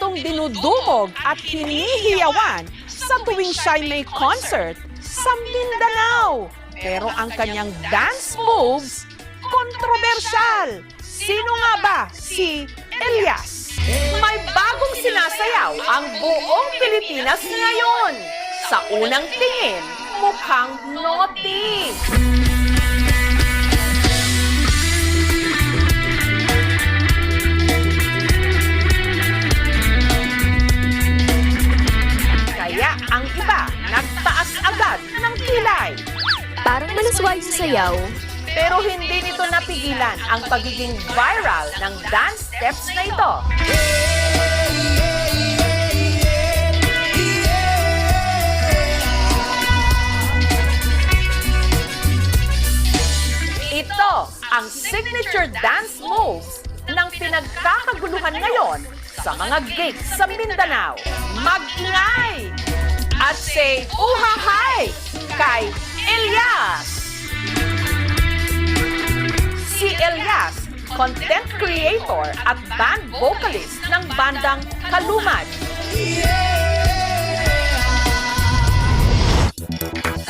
gustong dinudumog at hinihiyawan sa tuwing siya'y may concert sa Mindanao. Pero ang kanyang dance moves, kontrobersyal. Sino nga ba si Elias? May bagong sinasayaw ang buong Pilipinas ngayon. Sa unang tingin, mukhang naughty. Kaya ang iba, nagtaas agad ng kilay. Parang malasway sa sayaw. Pero hindi nito napigilan ang pagiging viral ng dance steps na ito. Ito ang signature dance moves ng pinagkakaguluhan ngayon sa mga gigs sa Mindanao. Mag-ingay at say uhahay kay Elias! Si Elias, content creator at band vocalist ng bandang Kalumad.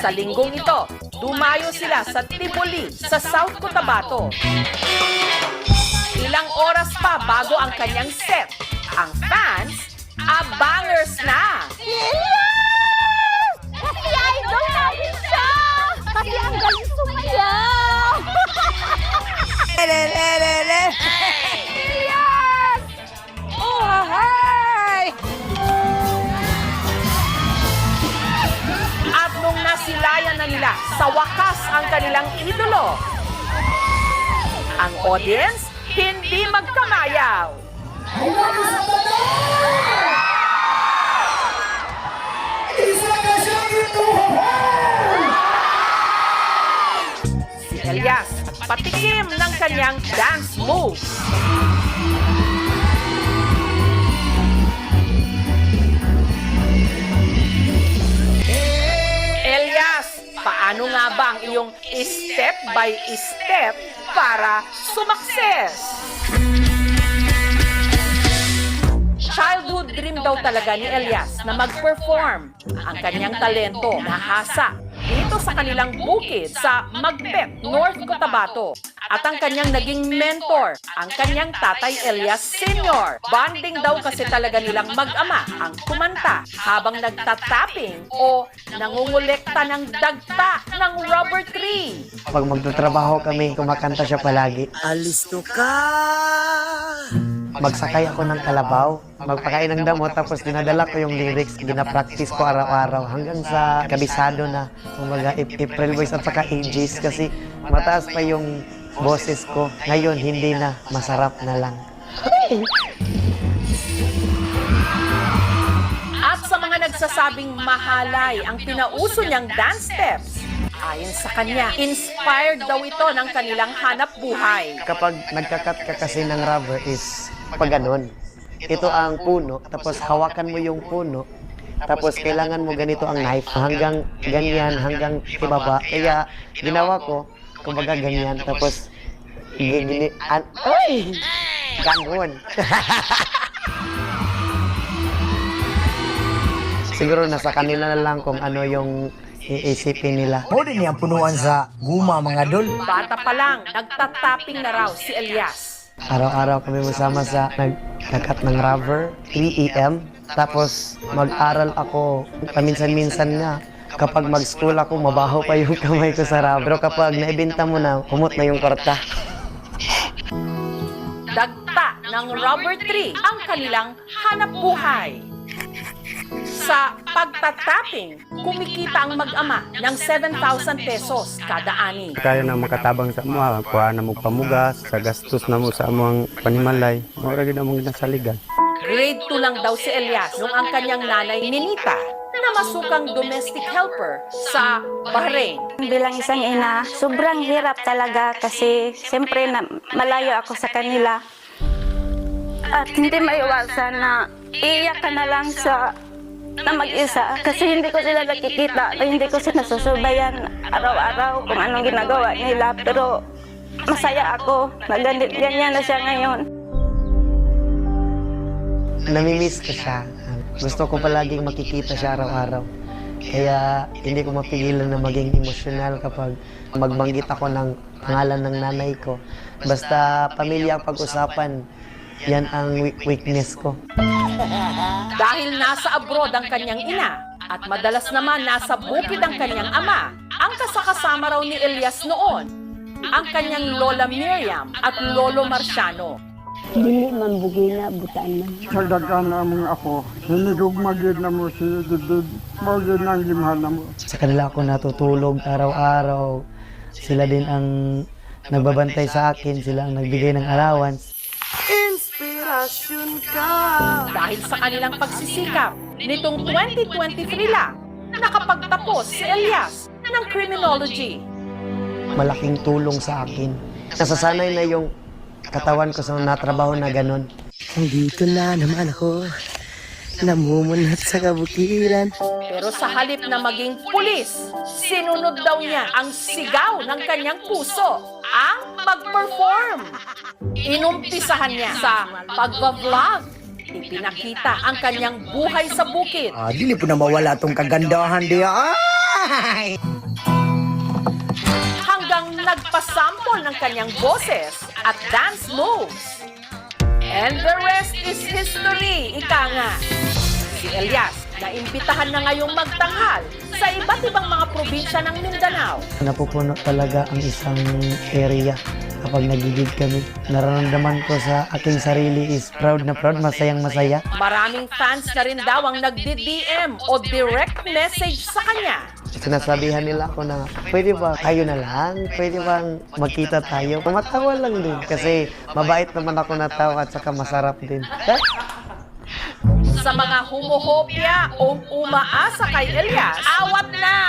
Sa linggong ito, dumayo sila sa Tiboli sa South Cotabato. Ilang oras pa bago ang kanyang set, ang fans, abangers na! Elias! Kasi idol namin siya! Kasi ang galing sumayaw! Elias! Oh, hi! At nung nasilayan na nila sa wakas ang kanilang idolo, ang audience hindi magkamayaw. Si Elias patikim ng kanyang dance moves. Elias, paano nga ba ang iyong step by step para sumakses? Childhood dream daw talaga ni Elias na mag-perform. Ang kanyang talento nahasa dito sa kanilang bukid sa Magpet, North Cotabato. At ang kanyang naging mentor, ang kanyang tatay Elias Sr. Bonding daw kasi talaga nilang mag-ama ang kumanta habang nagtatapping o nangungulekta ng dagta ng rubber tree. Pag magtatrabaho kami, kumakanta siya palagi. Alisto ka! Magsakay ako ng kalabaw, magpakain ng damo, tapos dinadala ko yung lyrics, ginapractice ko araw-araw hanggang sa kabisado na, kumbaga, April Boys at saka AGs kasi mataas pa yung boses ko. Ngayon, hindi na, masarap na lang. At sa mga nagsasabing mahalay ang pinauso niyang dance steps, ayon sa kanya, inspired daw ito ng kanilang hanap buhay. Kapag nagkakat ka kasi ng rubber is pag ganun. Ito ang puno, tapos hawakan mo yung puno, tapos kailangan mo ganito ang knife, hanggang ganyan, hanggang ibaba. Kaya ginawa ko, kumbaga ganyan, tapos ay! Ganun. Siguro nasa kanila na lang kung ano yung iisipin nila. O din yung punuan sa guma mga dol. Bata pa lang, nagtatapping na raw si Elias. Araw-araw kami masama sa nagkakat ng rubber, 3 AM. Tapos mag-aral ako, paminsan-minsan nga. Kapag mag-school ako, mabaho pa yung kamay ko sa rubber. Pero kapag naibenta mo na, humot na yung kwarta. Dagta ng rubber tree ang kanilang hanap buhay. Sa pagtatapping, kumikita ang mag-ama ng 7,000 pesos kada ani. Kaya na makatabang sa mga, kuha na mo pamugas, sa gastos na mo sa among panimalay, mura gid among ginasaligan. Grade 2 lang daw si Elias nung ang kanyang nanay Ninita na masukang domestic helper sa Bahrain. Bilang isang ina, sobrang hirap talaga kasi siyempre na malayo ako sa kanila. At hindi maiwasan na iiyak ka na lang na mag-isa kasi hindi ko sila nakikita, hindi ko sila nasusubayan araw-araw kung anong ginagawa nila. Pero masaya ako na ganyan na siya ngayon. namimiss ko siya. Gusto ko palaging makikita siya araw-araw. Kaya hindi ko mapigilan na maging emosyonal kapag magbanggit ako ng pangalan ng nanay ko. Basta pamilya ang pag-usapan, yan ang weakness ko. Dahil nasa abroad ang kanyang ina at madalas naman nasa bukid ang kanyang ama, ang kasakasama raw ni Elias noon, ang kanyang Lola Miriam at Lolo Marciano. Dili man bugina butaan man. Sagdagan na mong ako, hinigugmagid na mo si Didid, magid ng limhan na mo. Sa kanila ako natutulog araw-araw. Sila din ang nagbabantay sa akin, sila ang nagbigay ng allowance. Dahil sa kanilang pagsisikap, nitong 2023 lang, nakapagtapos si Elias ng criminology. Malaking tulong sa akin. Nasasanay na yung katawan ko sa natrabaho na ganon. Dito na naman ako. Namumunat sa kabukiran. Pero sa halip na maging pulis, sinunod daw niya ang sigaw ng kanyang puso, ang mag-perform. Inumpisahan niya sa pagbablog. Ipinakita ang kanyang buhay sa bukid. Dili po na mawala tong kagandahan diya. Ay! Hanggang nagpasample ng kanyang boses at dance moves. And the rest is history, ika nga. Si Elias, naimbitahan na ngayong magtanghal sa iba't ibang mga probinsya ng Mindanao. Napupuno talaga ang isang area kapag nagigig kami. Nararamdaman ko sa aking sarili is proud na proud, masayang masaya. Maraming fans na rin daw ang nagdi-DM o direct message sa kanya. Sinasabihan nila ako na, pwede ba tayo na lang? Pwede bang magkita tayo? Matawa lang din kasi mabait naman ako na tao at saka masarap din. Sa mga humuhopya o umaasa kay Elias, awat na!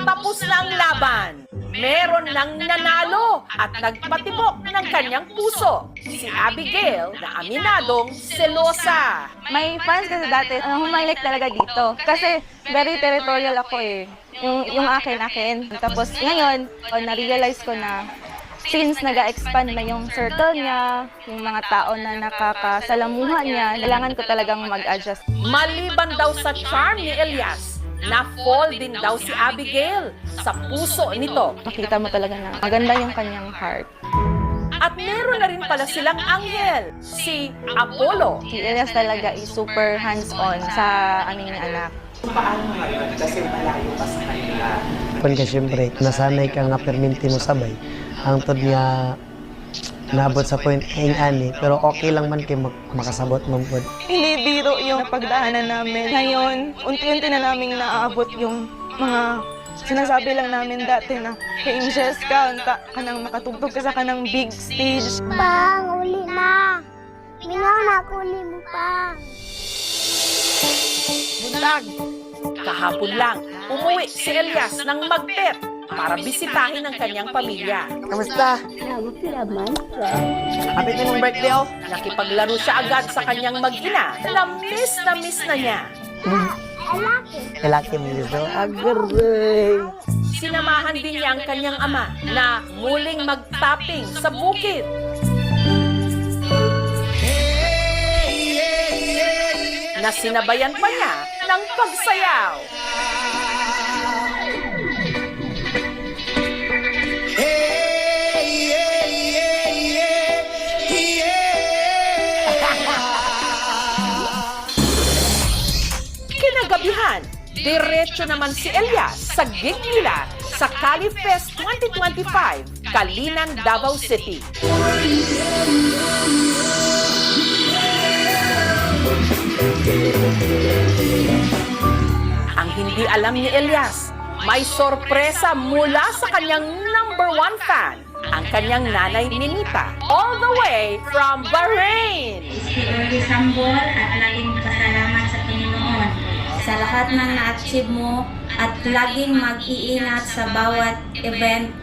Tapos na ang laban! Meron nang nanalo at nagpatibok ng kanyang puso. Si Abigail na aminadong selosa. May fans kasi dati, humalik talaga dito. Kasi very territorial ako eh. Yung akin. Tapos ngayon, na-realize ko na since nag-expand na yung circle niya, yung mga tao na nakakasalamuhan niya, kailangan ko talagang mag-adjust. Maliban daw sa charm ni Elias, na-fall din daw si Abigail sa puso nito. Makita mo talaga na maganda yung kanyang heart. At meron na rin pala silang anghel, si Apollo. Si Elias talaga is super hands-on sa aming anak. Kung ka siyempre, nasanay ka nga perminti mo sabay. Ang tod niya naabot sa point ay ani, pero okay lang man kayo makasabot mo po. Hindi biro yung pagdaanan namin. Ngayon, unti-unti na namin naaabot yung mga sinasabi lang namin dati na kay Angels ka, kanang makatugtog ka sa kanang big stage. Pang, uli na. Mingaw na ako, uli mo pa. Kahapon lang, umuwi si Elias ng Magpet para bisitahin ang kanyang pamilya. Kamusta? Happy ka ng birthday oh? Nakipaglaro siya agad sa kanyang mag-ina na miss na niya. Lalaki mo gusto? Agaray! Sinamahan din niya ang kanyang ama na muling mag-tapping sa bukid. Na sinabayan pa niya ng pagsayaw. Kinagabihan, diretso naman si Elias sa gig nila sa Cali Fest 2025, Kalinan, Davao City. Ang hindi alam ni Elias, may sorpresa mula sa kanyang #1 fan, ang kanyang nanay Ninita, all the way from Bahrain. Lord Sambol at laging pasalamat sa Panginoon sa lahat ng na-achieve mo at laging mag-iingat sa bawat event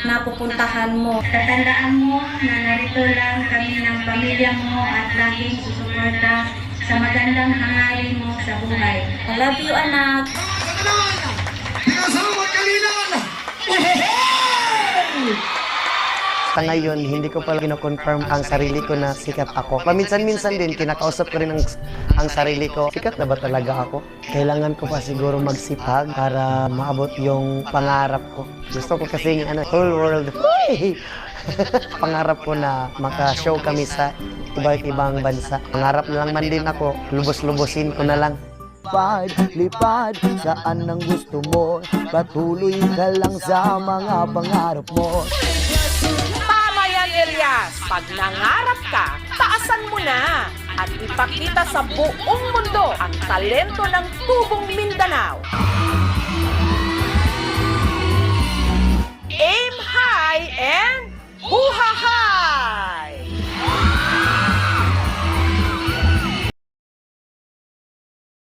na pupuntahan mo. Tatandaan mo na narito lang kami ng pamilya mo at laging susuporta sa magandang hangarin mo sa buhay. I love you, anak. Sa ngayon, hindi ko pa kino-confirm ang sarili ko na sikat ako. Paminsan-minsan din, kinakausap ko rin ang sarili ko. Sikat na ba talaga ako? Kailangan ko pa siguro magsipag para maabot yung pangarap ko. Gusto ko kasi whole world. Pangarap ko na maka-show kami sa iba't ibang bansa. Pangarap na lang man din ako, lubos-lubosin ko na lang. Lipad, saan ang gusto mo? Patuloy ka lang sa mga pangarap mo. Tama yan, Elias. Pag nangarap ka, taasan mo na at ipakita sa buong mundo ang talento ng Tubong Mindanao.